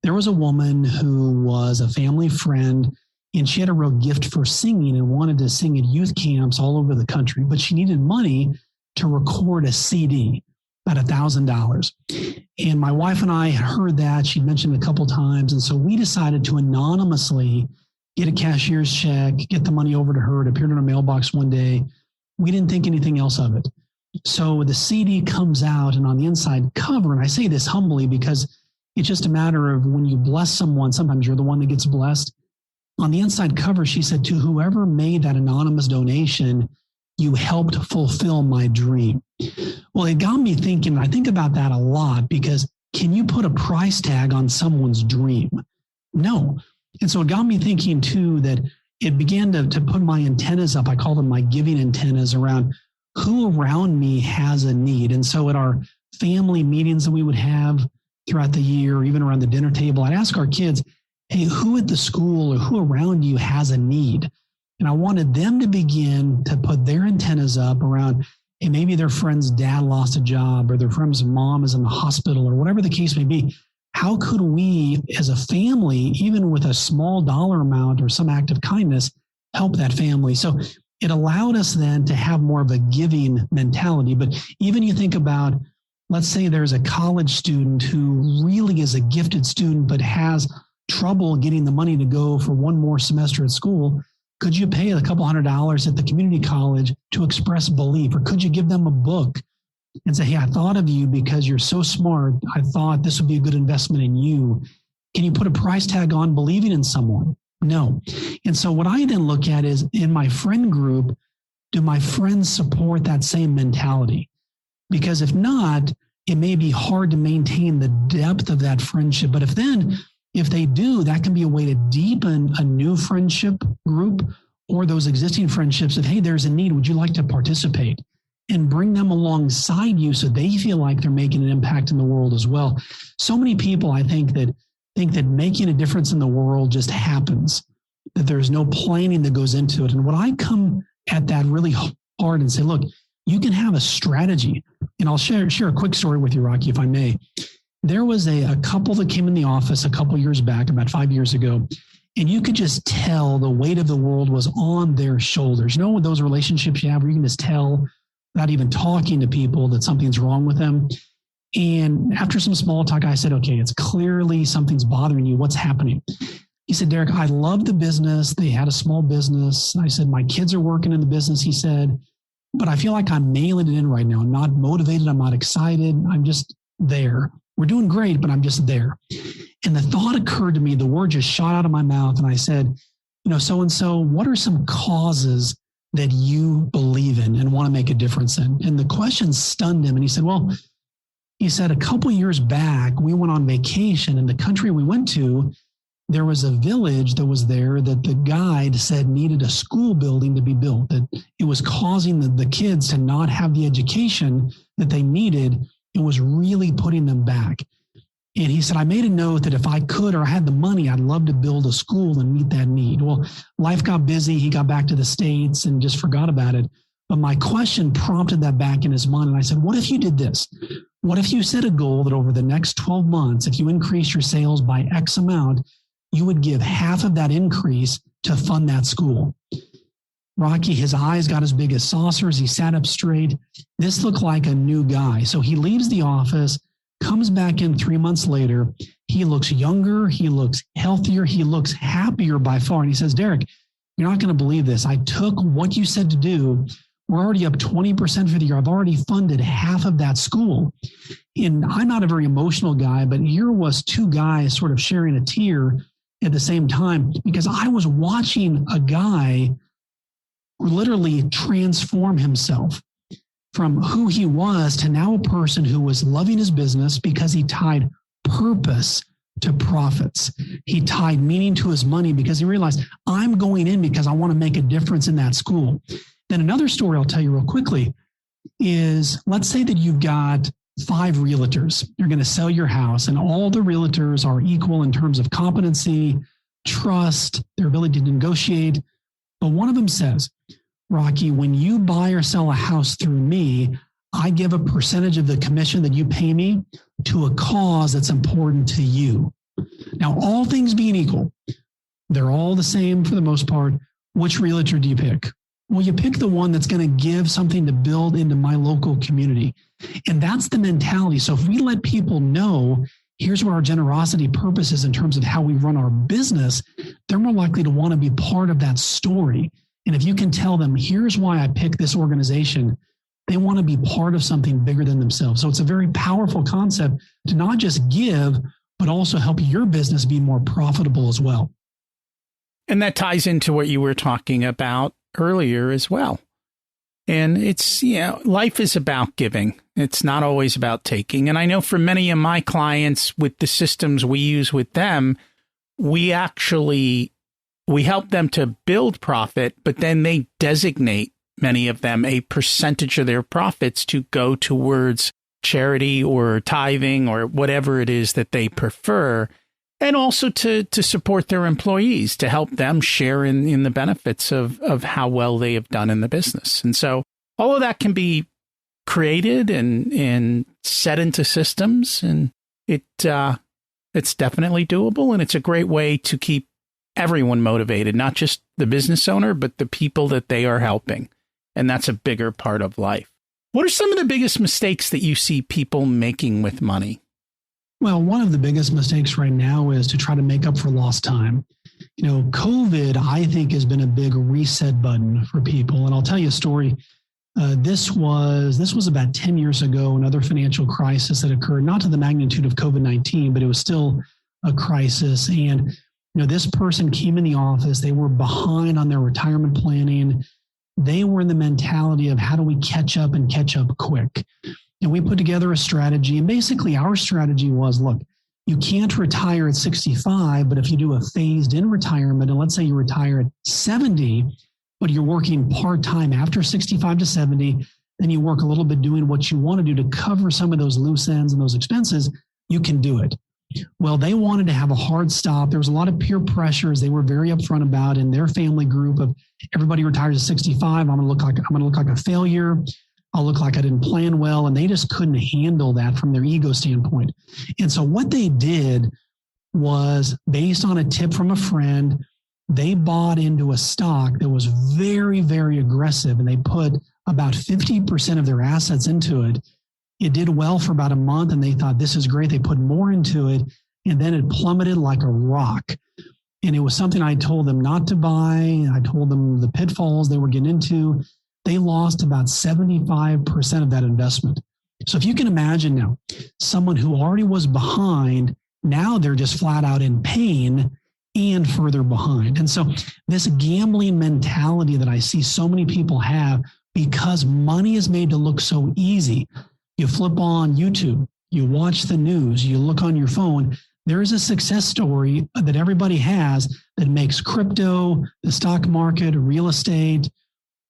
There was a woman who was a family friend, and she had a real gift for singing and wanted to sing at youth camps all over the country, but she needed money to record a CD, about $1,000. And my wife and I had heard that. She'd mentioned it a couple of times. And so we decided to anonymously get a cashier's check, get the money over to her. It appeared in our mailbox one day. We didn't think anything else of it. So the CD comes out, and on the inside cover, and I say this humbly because it's just a matter of when you bless someone, sometimes you're the one that gets blessed. On the inside cover, she said, "To whoever made that anonymous donation, you helped fulfill my dream." Well, it got me thinking. I think about that a lot because can you put a price tag on someone's dream? No. And so it got me thinking too that it began to put my antennas up. I call them my giving antennas around who around me has a need. And so at our family meetings that we would have throughout the year, even around the dinner table, I'd ask our kids, hey, who at the school or who around you has a need? And I wanted them to begin to put their antennas up around, hey, maybe their friend's dad lost a job or their friend's mom is in the hospital or whatever the case may be. How could we as a family, even with a small dollar amount or some act of kindness, help that family? So it allowed us then to have more of a giving mentality. But even you think about, let's say there's a college student who really is a gifted student, but has trouble getting the money to go for one more semester at school. Could you pay a couple $100 at the community college to express belief? Or could you give them a book and say, hey, I thought of you because you're so smart. I thought this would be a good investment in you. Can you put a price tag on believing in someone? No. And so what I then look at is in my friend group, do my friends support that same mentality? Because if not, it may be hard to maintain the depth of that friendship. But if they do, that can be a way to deepen a new friendship group or those existing friendships of, hey, there's a need. Would you like to participate? And bring them alongside you so they feel like they're making an impact in the world as well. So many people, I think that making a difference in the world just happens, that there's no planning that goes into it. And when I come at that really hard and say, look, you can have a strategy. And I'll share a quick story with you, Rocky, if I may. There was a couple that came in the office a couple years back, about 5 years ago, and you could just tell the weight of the world was on their shoulders. You know, with those relationships you have where you can just tell without even talking to people that something's wrong with them. And after some small talk, I said, okay, it's clearly something's bothering you. What's happening? He said, Derrick, I love the business. They had a small business. I said, my kids are working in the business, he said, but I feel like I'm mailing it in right now. I'm not motivated. I'm not excited. I'm just there. We're doing great, but I'm just there. And the thought occurred to me, the word just shot out of my mouth. And I said, so-and-so, what are some causes that you believe in and want to make a difference in? And the question stunned him. And he said, a couple years back, we went on vacation, and the country we went to, there was a village that was there that the guide said needed a school building to be built, that it was causing the kids to not have the education that they needed and was really putting them back. And he said, I made a note that if I could or I had the money, I'd love to build a school and meet that need. Well, life got busy. He got back to the States and just forgot about it. But my question prompted that back in his mind. And I said, what if you did this? What if you set a goal that over the next 12 months, if you increase your sales by X amount, you would give half of that increase to fund that school? Rocky, his eyes got as big as saucers. He sat up straight. This looked like a new guy. So he leaves the office, comes back in 3 months later. He looks younger. He looks healthier. He looks happier by far. And he says, Derrick, you're not going to believe this. I took what you said to do. We're already up 20% for the year. I've already funded half of that school. And I'm not a very emotional guy, but here was two guys sort of sharing a tear at the same time, because I was watching a guy literally transform himself from who he was to now a person who was loving his business because he tied purpose to profits. He tied meaning to his money because he realized, I'm going in because I want to make a difference in that school. Then another story I'll tell you real quickly is, let's say that you've got 5 realtors. You're going to sell your house, and all the realtors are equal in terms of competency, trust, their ability to negotiate. But one of them says, Rocky, when you buy or sell a house through me, I give a percentage of the commission that you pay me to a cause that's important to you. Now, all things being equal, they're all the same for the most part. Which realtor do you pick? Well, you pick the one that's going to give something to build into my local community. And that's the mentality. So if we let people know, here's what our generosity purpose is in terms of how we run our business, they're more likely to want to be part of that story. And if you can tell them, here's why I picked this organization, they want to be part of something bigger than themselves. So it's a very powerful concept to not just give, but also help your business be more profitable as well. And that ties into what you were talking about earlier as well. And it's, life is about giving. It's not always about taking. And I know for many of my clients, with the systems we use with them, we actually we help them to build profit, but then they designate, many of them, a percentage of their profits to go towards charity or tithing or whatever it is that they prefer, and also to support their employees, to help them share in the benefits of how well they have done in the business. And so all of that can be created and set into systems, and it's definitely doable, and it's a great way to keep everyone motivated, not just the business owner, but the people that they are helping. And that's a bigger part of life. What are some of the biggest mistakes that you see people making with money? Well, one of the biggest mistakes right now is to try to make up for lost time. COVID, I think, has been a big reset button for people. And I'll tell you a story. This was about 10 years ago, another financial crisis that occurred, not to the magnitude of COVID-19, but it was still a crisis. And this person came in the office. They were behind on their retirement planning. They were in the mentality of how do we catch up and catch up quick. And we put together a strategy. And basically our strategy was, look, you can't retire at 65, but if you do a phased in retirement, and let's say you retire at 70, but you're working part-time after 65 to 70, then you work a little bit doing what you want to do to cover some of those loose ends and those expenses, you can do it. Well, they wanted to have a hard stop. There was a lot of peer pressures they were very upfront about in their family group of everybody retires at 65. I'm going to look like a failure. I'll look like I didn't plan well. And they just couldn't handle that from their ego standpoint. And so what they did was, based on a tip from a friend, they bought into a stock that was very, very aggressive, and they put about 50% of their assets into it. It did well for about a month, and they thought, this is great. They put more into it, and then it plummeted like a rock. And it was something I told them not to buy. I told them the pitfalls they were getting into. They lost about 75% of that investment. So if you can imagine now, someone who already was behind, now they're just flat out in pain and further behind. And so this gambling mentality that I see so many people have, because money is made to look so easy. You flip on YouTube, you watch the news, you look on your phone, there is a success story that everybody has that makes crypto, the stock market, real estate,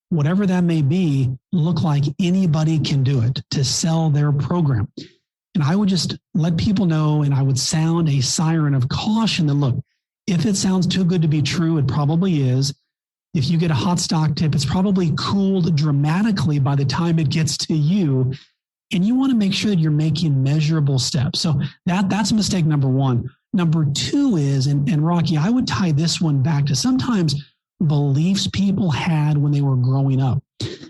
whatever that may be, look like anybody can do it to sell their program. And I would just let people know, and I would sound a siren of caution that, look, if it sounds too good to be true, it probably is. If you get a hot stock tip, it's probably cooled dramatically by the time it gets to you. And you want to make sure that you're making measurable steps. So that's mistake number one. Number two is, and Rocky, I would tie this one back to sometimes beliefs people had when they were growing up.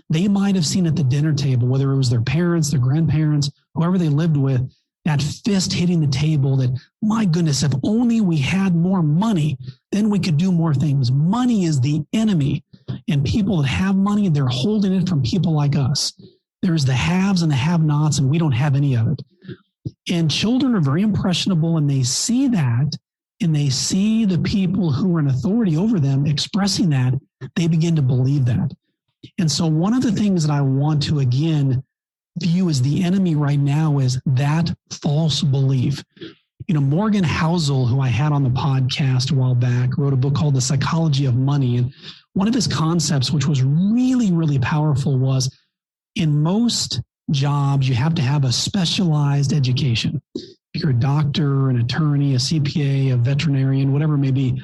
They might have seen at the dinner table, whether it was their parents, their grandparents, whoever they lived with, that fist hitting the table that, my goodness, if only we had more money, then we could do more things. Money is the enemy. And people that have money, they're holding it from people like us. There's the haves and the have-nots, and we don't have any of it. And children are very impressionable, and they see that, and they see the people who are in authority over them expressing that, they begin to believe that. And so one of the things that I want to, again, view as the enemy right now is that false belief. Morgan Housel, who I had on the podcast a while back, wrote a book called The Psychology of Money. And one of his concepts, which was really, really powerful, was in most jobs, you have to have a specialized education. If you're a doctor, an attorney, a CPA, a veterinarian, whatever it may be.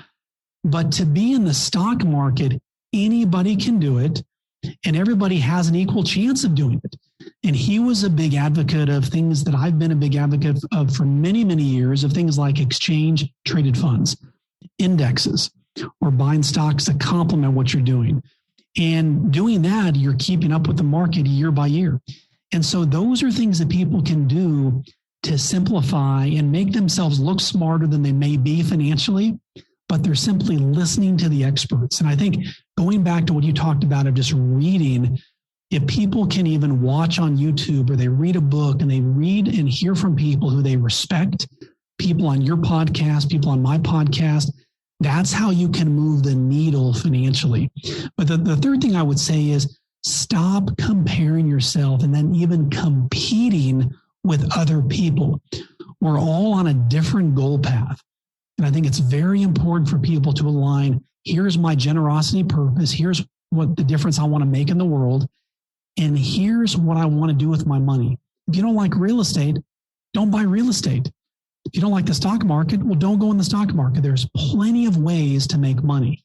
But to be in the stock market, anybody can do it, and everybody has an equal chance of doing it. And he was a big advocate of things that I've been a big advocate of for many, many years, of things like exchange traded funds, indexes, or buying stocks that complement what you're doing. And doing that, you're keeping up with the market year by year. And so those are things that people can do to simplify and make themselves look smarter than they may be financially, but they're simply listening to the experts. And I think going back to what you talked about of just reading, if people can even watch on YouTube or they read a book and they read and hear from people who they respect, people on your podcast, people on my podcast, that's how you can move the needle financially. But the third thing I would say is stop comparing yourself and then even competing with other people. We're all on a different goal path. And I think it's very important for people to align. here's my generosity purpose. Here's what the difference I want to make in the world. And here's what I want to do with my money. If you don't like real estate, don't buy real estate. If you don't like the stock market, well, don't go in the stock market. There's plenty of ways to make money.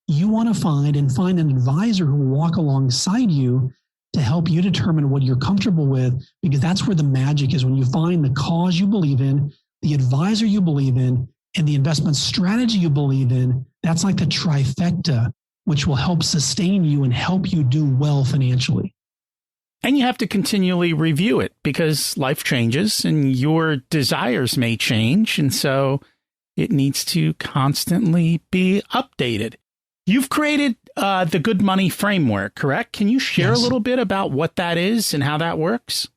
You want to find an advisor who will walk alongside you to help you determine what you're comfortable with, because that's where the magic is. When you find the cause you believe in, the advisor you believe in, and the investment strategy you believe in, that's like the trifecta, which will help sustain you and help you do well financially. And you have to continually review it because life changes and your desires may change. And so it needs to constantly be updated. You've created the Good Money Framework, correct? Can you share a little bit about what that is and how that works?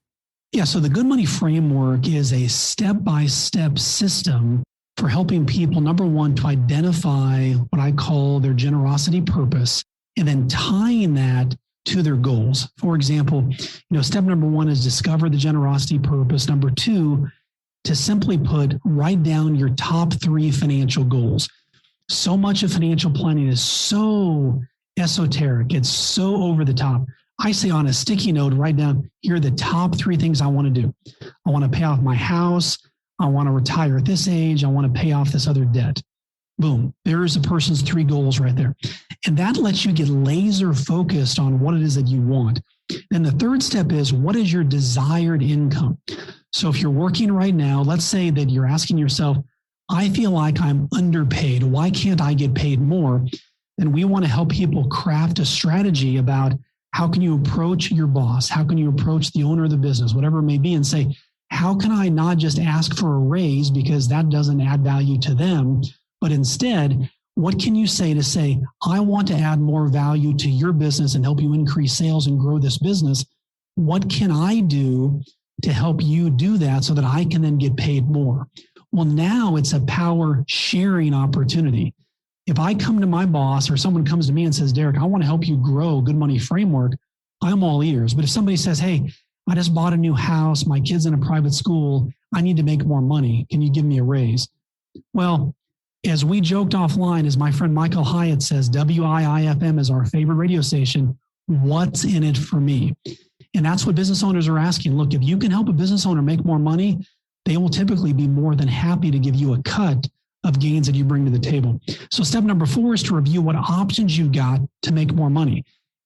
Yeah, so the Good Money Framework is a step-by-step system for helping people, number one, to identify what I call their generosity purpose, and then tying that to their goals. For example, step number one is discover the generosity purpose. Number two, to simply put, write down your top 3 financial goals. So much of financial planning is so esoteric. It's so over the top. I say on a sticky note, write down, here are the top 3 things I want to do. I want to pay off my house. I want to retire at this age. I want to pay off this other debt. Boom. There's a person's 3 goals right there. And that lets you get laser focused on what it is that you want. Then the third step is, what is your desired income? So if you're working right now, let's say that you're asking yourself, I feel like I'm underpaid. Why can't I get paid more? Then we want to help people craft a strategy about how can you approach your boss? How can you approach the owner of the business, whatever it may be, and say, how can I not just ask for a raise because that doesn't add value to them, but instead, what can you say to say, I want to add more value to your business and help you increase sales and grow this business? What can I do to help you do that so that I can then get paid more? Well, now it's a power sharing opportunity. If I come to my boss or someone comes to me and says, Derrick, I want to help you grow Good Money Framework, I'm all ears. But if somebody says, hey, I just bought a new house, my kid's in a private school, I need to make more money, can you give me a raise? Well, as we joked offline, as my friend Michael Hyatt says, WIIFM is our favorite radio station. What's in it for me? And that's what business owners are asking. Look, if you can help a business owner make more money, they will typically be more than happy to give you a cut of gains that you bring to the table. So step number 4 is to review what options you've got to make more money.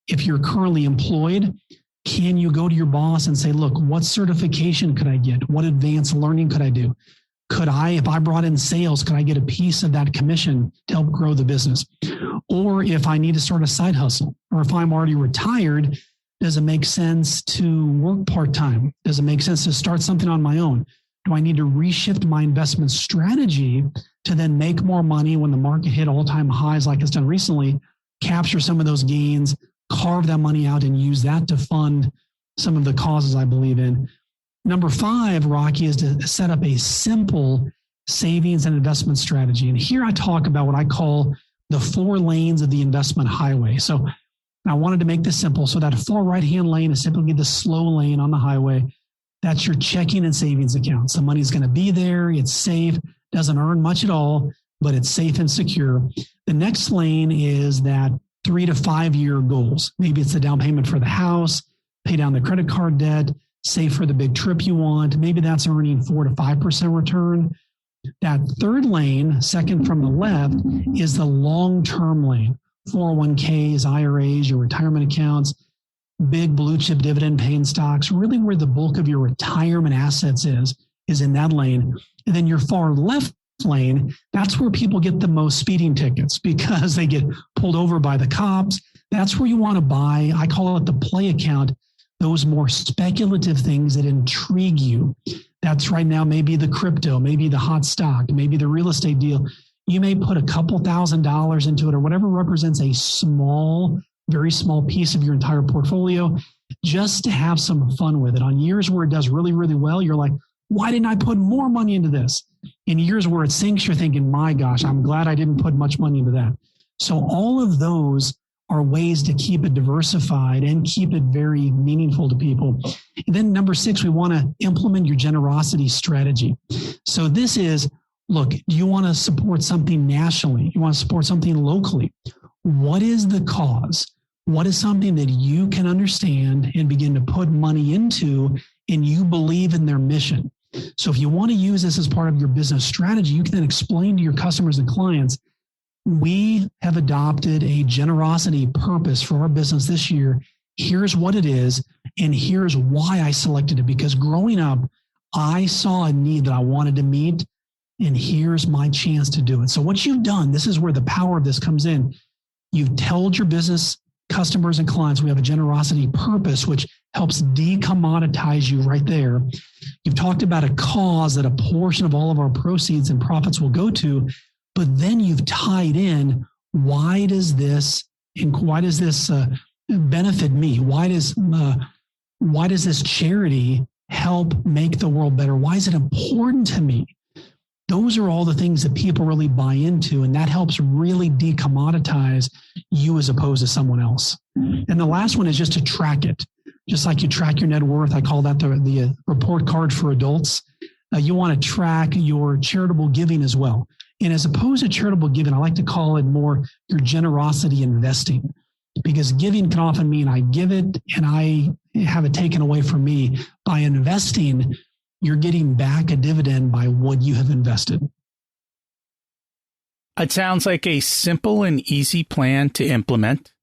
If you're currently employed, can you go to your boss and say, look, what certification could I get? What advanced learning could I do? Could I, if I brought in sales, could I get a piece of that commission to help grow the business? Or if I need to start a side hustle, or if I'm already retired, does it make sense to work part-time? Does it make sense to start something on my own? Do I need to reshift my investment strategy to then make more money when the market hit all-time highs like it's done recently, capture some of those gains, carve that money out and use that to fund some of the causes I believe in? Number 5, Rocky, is to set up a simple savings and investment strategy. And here I talk about what I call the 4 lanes of the investment highway. So I wanted to make this simple. So that far right-hand lane is typically the slow lane on the highway. That's your checking and savings accounts. The money's going to be there. It's safe, doesn't earn much at all, but it's safe and secure. The next lane is that 3 to 5 year goals. Maybe it's the down payment for the house, pay down the credit card debt, save for the big trip you want. Maybe that's earning 4 to 5% return. That third lane, second from the left, is the long-term lane. 401ks, IRAs, your retirement accounts, big blue chip dividend paying stocks, really where the bulk of your retirement assets is in that lane. And then your far left lane, that's where people get the most speeding tickets because they get pulled over by the cops. That's where you want to buy, I call it the play account, those more speculative things that intrigue you. That's right now maybe the crypto, maybe the hot stock, maybe the real estate deal. You may put a couple $1,000s into it or whatever represents a small, very small piece of your entire portfolio just to have some fun with it. On years where it does really, really well, you're like, why didn't I put more money into this? In years where it sinks, you're thinking, my gosh, I'm glad I didn't put much money into that. So all of those are ways to keep it diversified and keep it very meaningful to people. And then number 6, we want to implement your generosity strategy. So this is, look, do you want to support something nationally? You want to support something locally? What is the cause? What is something that you can understand and begin to put money into, and you believe in their mission? So if you want to use this as part of your business strategy, you can then explain to your customers and clients, we have adopted a generosity purpose for our business this year. Here's what it is, and here's why I selected it. Because growing up, I saw a need that I wanted to meet, and here's my chance to do it. So what you've done, this is where the power of this comes in. You've told your business customers and clients, we have a generosity purpose, which helps decommoditize you right there. You've talked about a cause that a portion of all of our proceeds and profits will go to, but then you've tied in, why does this benefit me? Why does this charity help make the world better? Why is it important to me? Those are all the things that people really buy into, and that helps really decommoditize you as opposed to someone else. And the last one is just to track it. Just like you track your net worth, I call that the report card for adults. You want to track your charitable giving as well. And as opposed to charitable giving, I like to call it more your generosity investing, because giving can often mean I give it and I have it taken away from me. By investing, you're getting back a dividend by what you have invested. It sounds like a simple and easy plan to implement.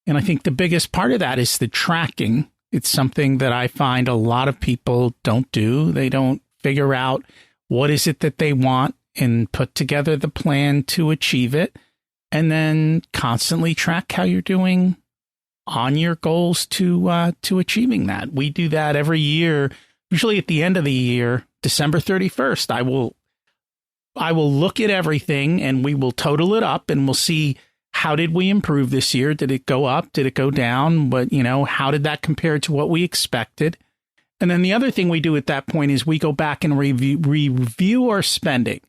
And I think the biggest part of that is the tracking. It's something that I find a lot of people don't do. They don't figure out what is it that they want and put together the plan to achieve it, and then constantly track how you're doing on your goals to achieving that. We do that every year. Usually at the end of the year, December 31st, I will look at everything and we will total it up, and we'll see, how did we improve this year? Did it go up? Did it go down? But, how did that compare to what we expected? And then the other thing we do at that point is we go back and review our spending,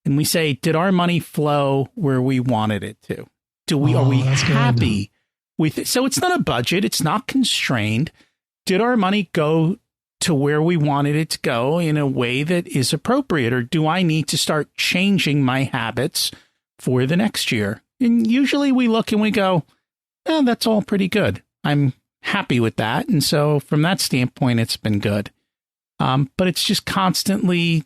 and we say, did our money flow where we wanted it to? Are we happy with it? So it's not a budget. It's not constrained. Did our money go to where we wanted it to go in a way that is appropriate? Or do I need to start changing my habits for the next year? And usually we look and we go, that's all pretty good. I'm happy with that. And so from that standpoint, it's been good. But it's just constantly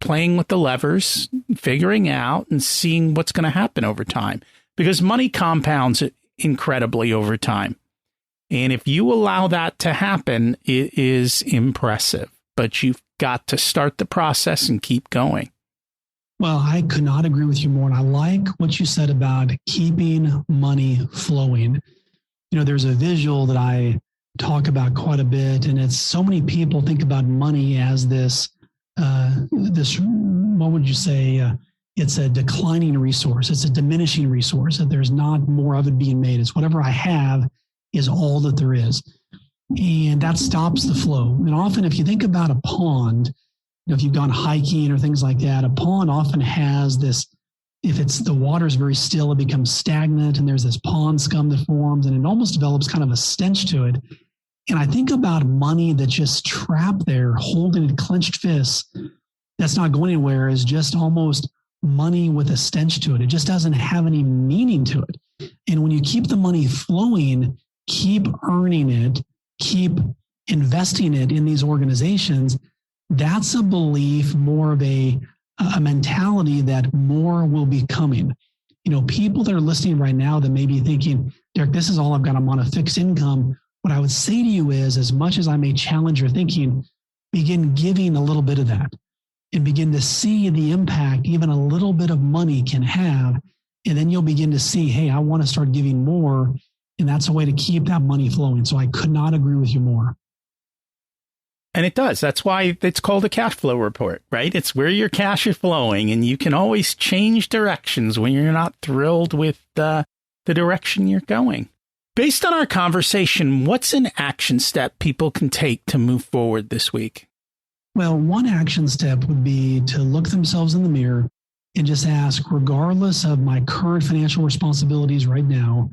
playing with the levers, figuring out and seeing what's going to happen over time, because money compounds incredibly over time. And if you allow that to happen, it is impressive, but you've got to start the process and keep going. Well, I could not agree with you more. And I like what you said about keeping money flowing. There's a visual that I talk about quite a bit, and it's so many people think about money as this, what would you say? It's a declining resource. It's a diminishing resource, that there's not more of it being made. It's whatever I have is all that there is. And that stops the flow. And often if you think about a pond, if you've gone hiking or things like that, a pond often has this, if the water is very still, it becomes stagnant, and there's this pond scum that forms, and it almost develops kind of a stench to it. And I think about money that's just trapped there, holding in clenched fists, that's not going anywhere, is just almost money with a stench to it. It just doesn't have any meaning to it. And when you keep the money flowing, keep earning it, keep investing it in these organizations, that's a belief, more of a mentality that more will be coming. People that are listening right now that may be thinking, Derrick, this is all I've got, I'm on a fixed income. What I would say to you is, as much as I may challenge your thinking, begin giving a little bit of that and begin to see the impact even a little bit of money can have. And then you'll begin to see, hey, I want to start giving more. And that's a way to keep that money flowing. So I could not agree with you more. And it does. That's why it's called a cash flow report, right? It's where your cash is flowing, and you can always change directions when you're not thrilled with the direction you're going. Based on our conversation, what's an action step people can take to move forward this week? Well, one action step would be to look themselves in the mirror and just ask, regardless of my current financial responsibilities right now,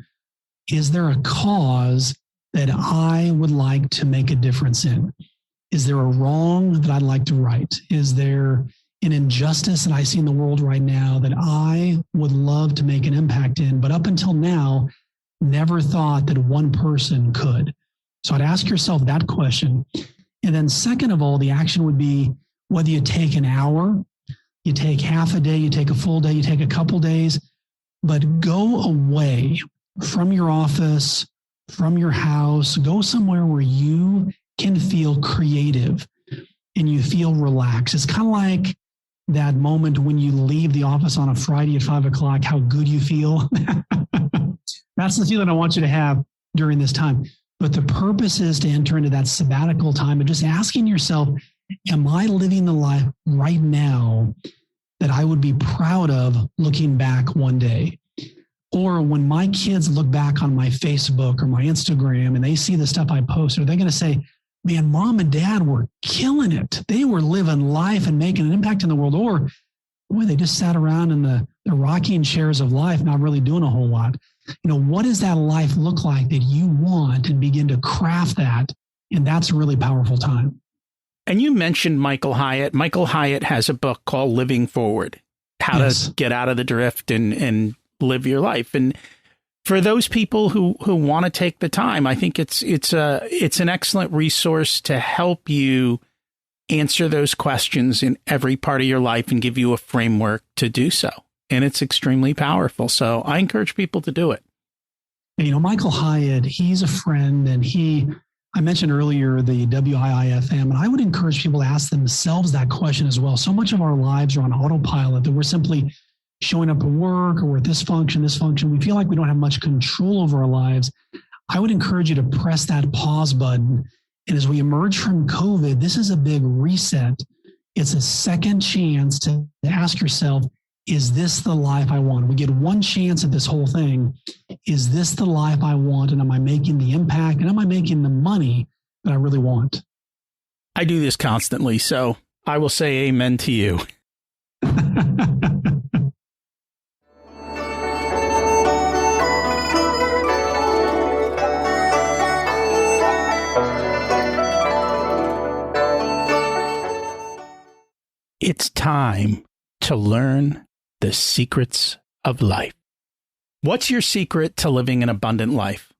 is there a cause that I would like to make a difference in? Is there a wrong that I'd like to right? Is there an injustice that I see in the world right now that I would love to make an impact in, but up until now, never thought that one person could. So I'd ask yourself that question. And then second of all, the action would be whether you take an hour, you take half a day, you take a full day, you take a couple days, but go away from your office, from your house, go somewhere where you can feel creative and you feel relaxed. It's kind of like that moment when you leave the office on a Friday at 5 o'clock, how good you feel. That's the feeling I want you to have during this time. But the purpose is to enter into that sabbatical time and just asking yourself, am I living the life right now that I would be proud of looking back one day? Or when my kids look back on my Facebook or my Instagram and they see the stuff I post, are they going to say, man, mom and dad were killing it. They were living life and making an impact in the world. Or, boy, they just sat around in the rocking chairs of life, not really doing a whole lot. What does that life look like that you want, and begin to craft that? And that's a really powerful time. And you mentioned Michael Hyatt. Michael Hyatt has a book called Living Forward, how to get out of the drift and live your life. And for those people who want to take the time, I think it's an excellent resource to help you answer those questions in every part of your life and give you a framework to do so. And it's extremely powerful. So I encourage people to do it. Michael Hyatt, he's a friend, and I mentioned earlier the WIIFM, and I would encourage people to ask themselves that question as well. So much of our lives are on autopilot that we're simply showing up at work, or we're at this function. We feel like we don't have much control over our lives. I would encourage you to press that pause button. And as we emerge from COVID, this is a big reset. It's a second chance to ask yourself, is this the life I want? We get one chance at this whole thing. Is this the life I want? And am I making the impact? And am I making the money that I really want? I do this constantly, so I will say amen to you. It's time to learn the secrets of life. What's your secret to living an abundant life?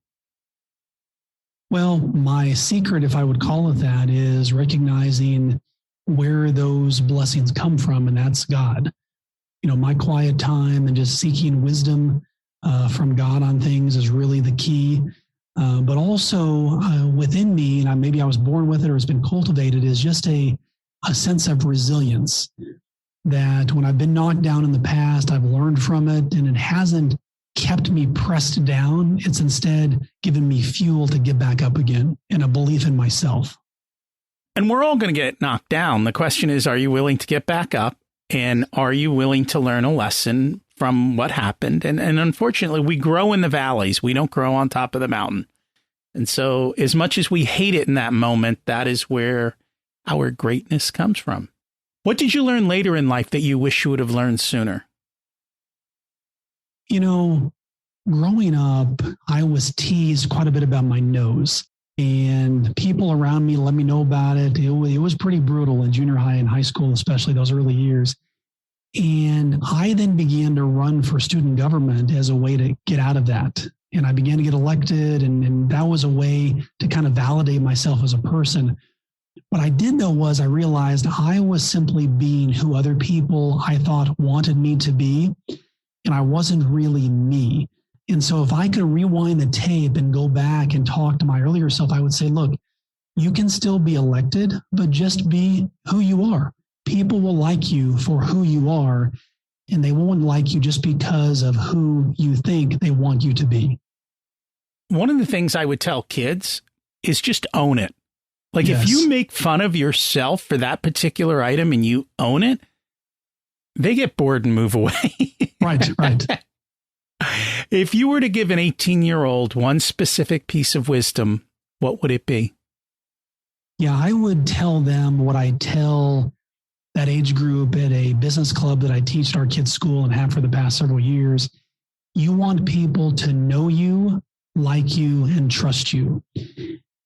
Well, my secret, if I would call it that, is recognizing where those blessings come from, and that's God. My quiet time and just seeking wisdom from God on things is really the key. But also within me, and maybe I was born with it or it's been cultivated, is just a sense of resilience, that when I've been knocked down in the past, I've learned from it, and it hasn't kept me pressed down. It's instead given me fuel to get back up again, and a belief in myself. And we're all going to get knocked down. The question is, are you willing to get back up? And are you willing to learn a lesson from what happened? And unfortunately, we grow in the valleys. We don't grow on top of the mountain. And so as much as we hate it in that moment, that is where our greatness comes from. What did you learn later in life that you wish you would have learned sooner? Growing up, I was teased quite a bit about my nose, and people around me let me know about it. It was pretty brutal in junior high and high school, especially those early years. And I then began to run for student government as a way to get out of that. And I began to get elected, and that was a way to kind of validate myself as a person. What I did, though, was I realized I was simply being who other people I thought wanted me to be, and I wasn't really me. And so if I could rewind the tape and go back and talk to my earlier self, I would say, look, you can still be elected, but just be who you are. People will like you for who you are, and they won't like you just because of who you think they want you to be. One of the things I would tell kids is just own it. Like, yes. If you make fun of yourself for that particular item and you own it, they get bored and move away. Right. If you were to give an 18-year-old one specific piece of wisdom, what would it be? Yeah, I would tell them what I tell that age group at a business club that I teach at our kids' school and have for the past several years. You want people to know you, like you, and trust you.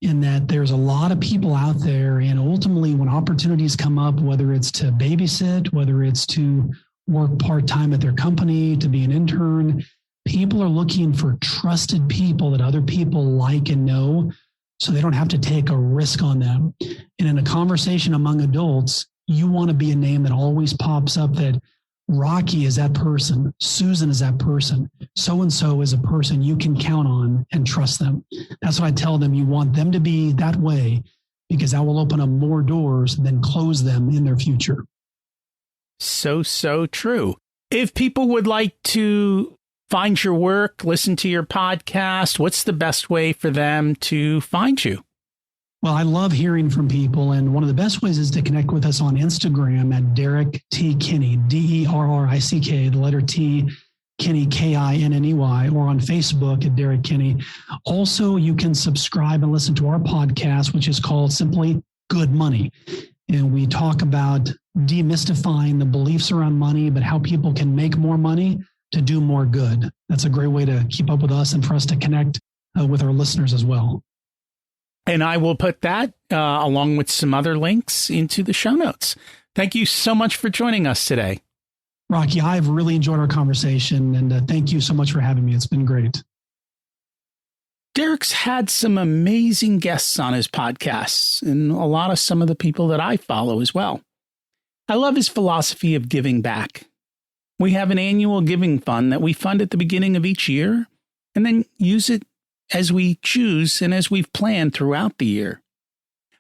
in that there's a lot of people out there. And ultimately, when opportunities come up, whether it's to babysit, whether it's to work part-time at their company, to be an intern, people are looking for trusted people that other people like and know, so they don't have to take a risk on them. And in a conversation among adults, you want to be a name that always pops up, that Rocky is that person, Susan is that person, so-and-so is a person you can count on and trust them. That's what I tell them. You want them to be that way, because that will open up more doors than close them in their future. So true. If people would like to find your work, listen to your podcast, what's the best way for them to find you? Well, I love hearing from people, and one of the best ways is to connect with us on Instagram at Derrick T. Kinney, Derrick, the letter T, Kinney, Kinney, or on Facebook at Derrick Kinney. Also, you can subscribe and listen to our podcast, which is called simply Good Money. And we talk about demystifying the beliefs around money, but how people can make more money to do more good. That's a great way to keep up with us and for us to connect with our listeners as well. And I will put that along with some other links into the show notes. Thank you so much for joining us today. Rocky, I've really enjoyed our conversation, and thank you so much for having me. It's been great. Derrick's had some amazing guests on his podcasts, and a lot of some of the people that I follow as well. I love his philosophy of giving back. We have an annual giving fund that we fund at the beginning of each year, and then use it as we choose and as we've planned throughout the year.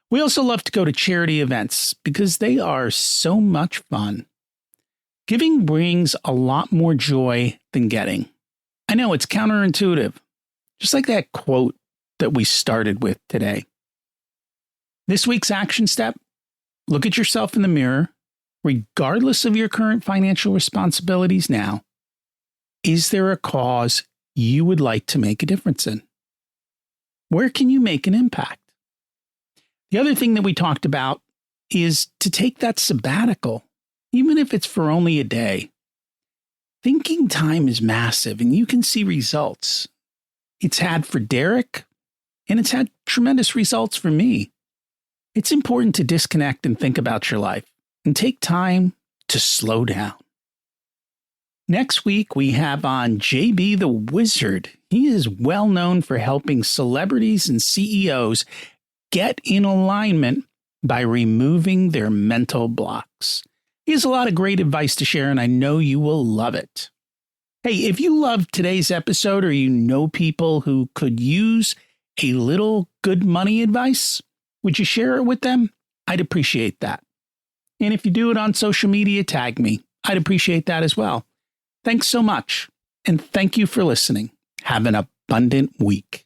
We also love to go to charity events because they are so much fun. Giving brings a lot more joy than getting. I know it's counterintuitive, just like that quote that we started with today. This week's action step: look at yourself in the mirror, regardless of your current financial responsibilities now. Is there a cause you would like to make a difference in? Where can you make an impact? The other thing that we talked about is to take that sabbatical, even if it's for only a day. Thinking time is massive, and you can see results. It's had for Derrick, and it's had tremendous results for me. It's important to disconnect and think about your life and take time to slow down. Next week, we have on JB the Wizard. He is well known for helping celebrities and CEOs get in alignment by removing their mental blocks. He has a lot of great advice to share, and I know you will love it. Hey, if you loved today's episode, or you know people who could use a little good money advice, would you share it with them? I'd appreciate that. And if you do it on social media, tag me. I'd appreciate that as well. Thanks so much, and thank you for listening. Have an abundant week.